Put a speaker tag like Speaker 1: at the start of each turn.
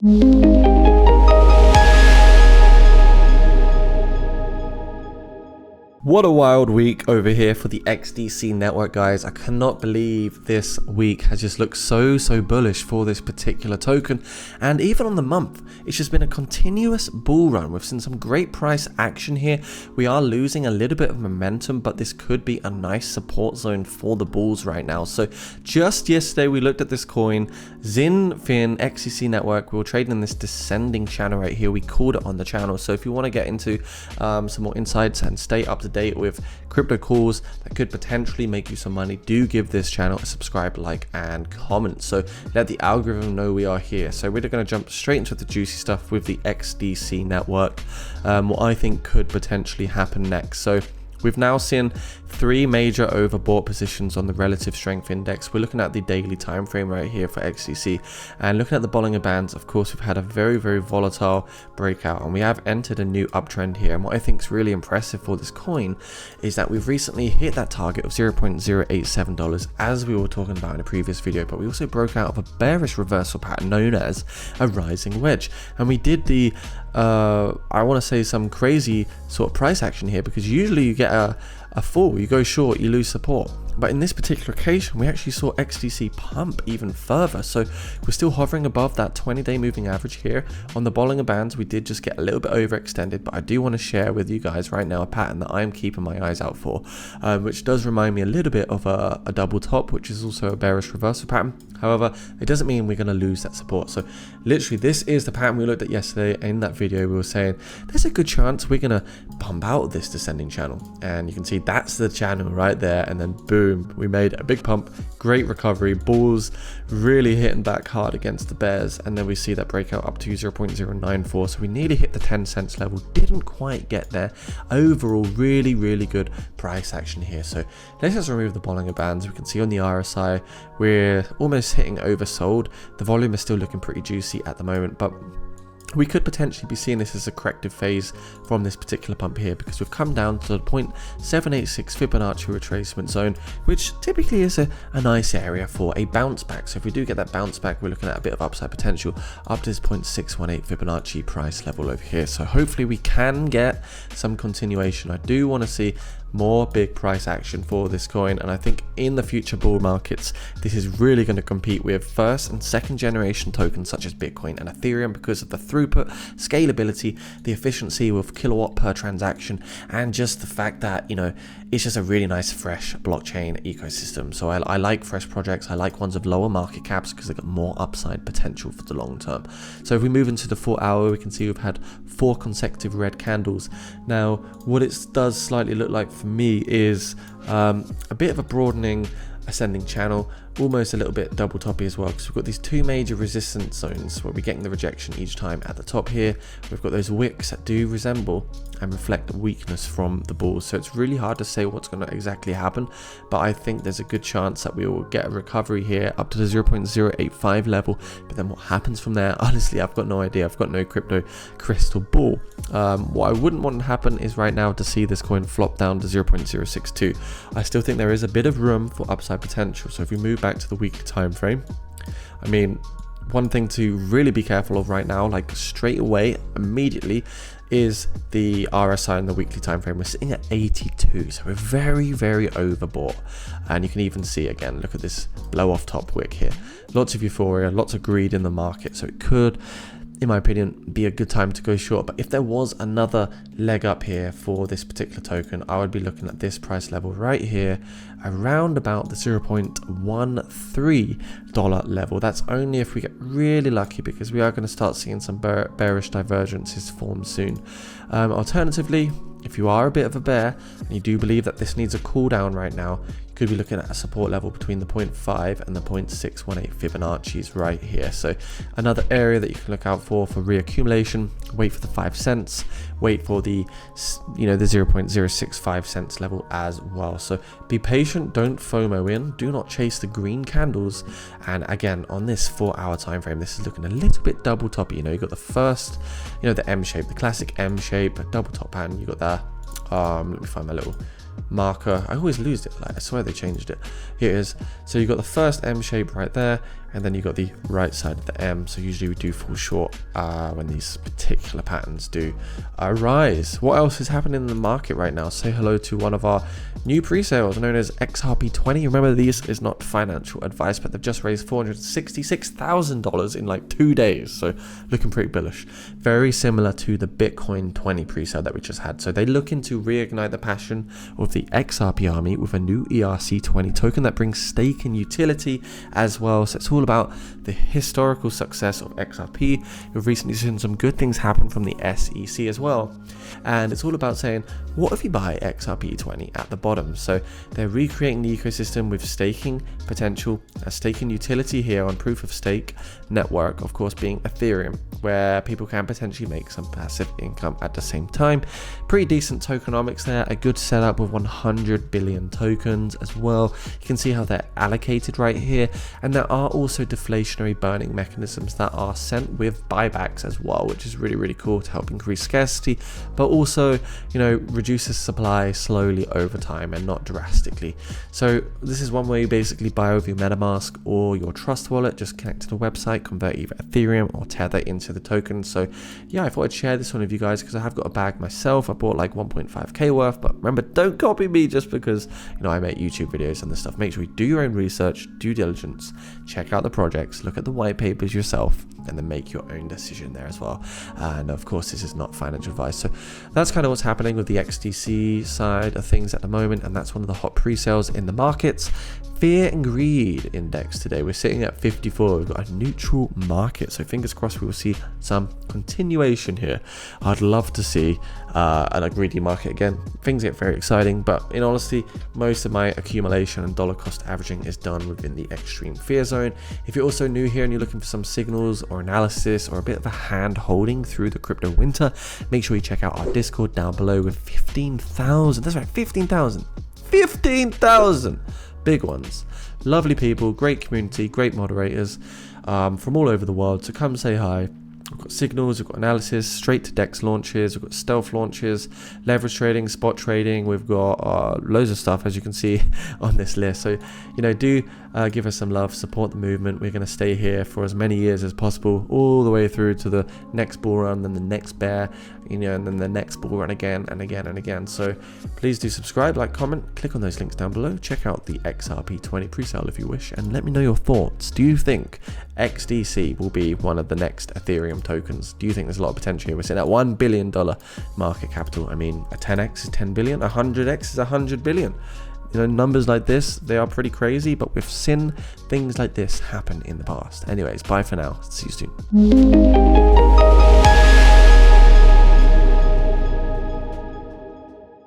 Speaker 1: What a wild week over here for the XDC network, guys. I cannot believe this week has just looked so bullish for this particular token. And even on the month, it's just been a continuous bull run. We've seen some great price action here. We are losing a little bit of momentum, but this could be a nice support zone for the bulls right now. So just yesterday, we looked at this coin, XinFin XDC network. We were trading in this descending channel right here. We called it on the channel. So if you want to get into some more insights and stay up to date with crypto calls that could potentially make you some money, do give this channel a subscribe, like, and comment. So let the algorithm know we are here. So we're going to jump straight into the juicy stuff with the XDC network, what I think could potentially happen next. So we've now seen 3 major overbought positions on the relative strength index. We're looking at the daily time frame right here for XDC, and looking at the Bollinger Bands. Of course, we've had a very volatile breakout, and we have entered a new uptrend here. And what I think is really impressive for this coin is that we've recently hit that target of $0.087, as we were talking about in a previous video, but we also broke out of a bearish reversal pattern known as a rising wedge, and we did the I want to say some crazy sort of price action here, because usually you get a fall, you go short, you lose support. But in this particular occasion, we actually saw XDC pump even further. So we're still hovering above that 20-day moving average here. On the Bollinger Bands, we did just get a little bit overextended, but I do want to share with you guys right now a pattern that I'm keeping my eyes out for, which does remind me a little bit of a double top, which is also a bearish reversal pattern. However, it doesn't mean we're going to lose that support. So literally, this is the pattern we looked at yesterday. In that video, we were saying there's a good chance we're going to pump out this descending channel. And you can see that's the channel right there. And then boom, we made a big pump, great recovery, bulls really hitting back hard against the bears. And then we see that breakout up to 0.094. So we need to hit the 10 cents level. Didn't quite get there. Overall, really good price action here. So let's just remove the Bollinger Bands. We can see on the RSI, we're almost hitting oversold. The volume is still looking pretty juicy at the moment, but we could potentially be seeing this as a corrective phase from this particular pump here, because we've come down to the 0.786 Fibonacci retracement zone, which typically is a nice area for a bounce back. So if we do get that bounce back, we're looking at a bit of upside potential up to this 0.618 Fibonacci price level over here. So hopefully we can get some continuation. I do want to see more big price action for this coin, and I think in the future bull markets, this is really going to compete with first and second generation tokens such as Bitcoin and Ethereum, because of the throughput, scalability, the efficiency with kilowatt per transaction, and just the fact that, you know, it's just a really nice fresh blockchain ecosystem. So I like fresh projects. I like ones with lower market caps because they've got more upside potential for the long term. So if we move into the 4 hour, we can see we've had 4 consecutive red candles. Now what it does slightly look like for me is a bit of a broadening ascending channel, almost a little bit double toppy as well, because we've got these 2 major resistance zones where we're getting the rejection each time. At the top here, we've got those wicks that do resemble and reflect weakness from the bulls. So it's really hard to say what's going to exactly happen, but I think there's a good chance that we will get a recovery here up to the 0.085 level. But then what happens from there, honestly, I've got no idea. I've got no crypto crystal ball. What I wouldn't want to happen is right now to see this coin flop down to 0.062. I still think there is a bit of room for upside potential. So if we move back to the weekly time frame, I mean, one thing to really be careful of right now, like straight away, immediately, is the RSI in the weekly time frame. We're sitting at 82, so we're very overbought. And you can even see, again, look at this blow off top wick here. Lots of euphoria, lots of greed in the market, so it could, in my opinion, be a good time to go short. But if there was another leg up here for this particular token, I would be looking at this price level right here, around about the $0.13 level. That's only if we get really lucky, because we are going to start seeing some bearish divergences form soon. Alternatively, if you are a bit of a bear and you do believe that this needs a cool down right now, you could be looking at a support level between the 0.5 and the 0.618 Fibonacci's right here. So another area that you can look out for reaccumulation. Wait for the 5 cents, wait for the, you know, the 0.065 cents level as well. So be patient, don't FOMO in, do not chase the green candles. And again, on this 4 hour time frame, this is looking a little bit double toppy. You know, you got the first, you know, the M shape, the classic M shape, double top pattern. You got that. Let me find my little marker. I always lose it. Like, I swear they changed it. Here it is. So you got the first M shape right there. and then you got the right side of the M. So usually we do fall short when these particular patterns do arise. What else is happening in the market right now? Say hello to one of our new pre-sales known as XRP20. Remember, this is not financial advice, but they've just raised $466,000 in like 2 days. So looking pretty bullish. Very similar to the Bitcoin 20 pre-sale that we just had. So they're looking to reignite the passion of the XRP army with a new ERC20 token that brings stake and utility as well. So it's all about the historical success of XRP. We've recently seen some good things happen from the SEC as well. And it's all about saying, what if you buy XRP20 at the bottom? So they're recreating the ecosystem with staking potential, a staking utility here on proof of stake network, of course, being Ethereum, where people can potentially make some passive income at the same time. Pretty decent tokenomics there, a good setup with 100 billion tokens as well. You can see how they're allocated right here, and there are also deflationary burning mechanisms that are sent with buybacks as well, which is really, really cool to help increase scarcity, but also, you know, reduces supply slowly over time and not drastically. So this is one way you basically buy over your MetaMask or your Trust wallet. Just connect to the website, convert either Ethereum or Tether into the token. So yeah, I thought I'd share this one with you guys because I have got a bag myself. I bought like 1.5k worth, but remember, don't copy me just because, you know, I make YouTube videos and this stuff. Make sure you do your own research, due diligence, check out the projects, look at the white papers yourself, and then make your own decision there as well. And of course, this is not financial advice. So that's kind of what's happening with the XDC side of things at the moment, and that's one of the hot pre-sales in the markets. Fear and greed index today, we're sitting at 54. We've got a neutral market, so fingers crossed we will see some continuation here. I'd love to see a greedy market again. Things get very exciting, but in honesty, most of my accumulation and dollar cost averaging is done within the extreme fear zone. If you're also new here and you're looking for some signals or analysis or a bit of a hand holding through the crypto winter, make sure you check out our Discord down below with 15,000. That's right, 15,000 big ones. Lovely people, great community, great moderators from all over the world. So come say hi. We've got signals, we've got analysis, straight to DEX launches, we've got stealth launches, leverage trading, spot trading. We've got loads of stuff, as you can see on this list. So, you know, do give us some love, support the movement. We're going to stay here for as many years as possible, all the way through to the next bull run, then the next bear, you know, and then the next bull run again and again and again. So please do subscribe, like, comment, click on those links down below. Check out the XRP20 pre-sale if you wish, and let me know your thoughts. Do you think XDC will be one of the next Ethereum tokens? Do you think there's a lot of potential here? We're sitting at $1 billion market capital. I mean, a 10x is 10 billion, 100x is 100 billion. You know, numbers like this, they are pretty crazy, but we've seen things like this happen in the past. Anyways, bye for now. See you soon.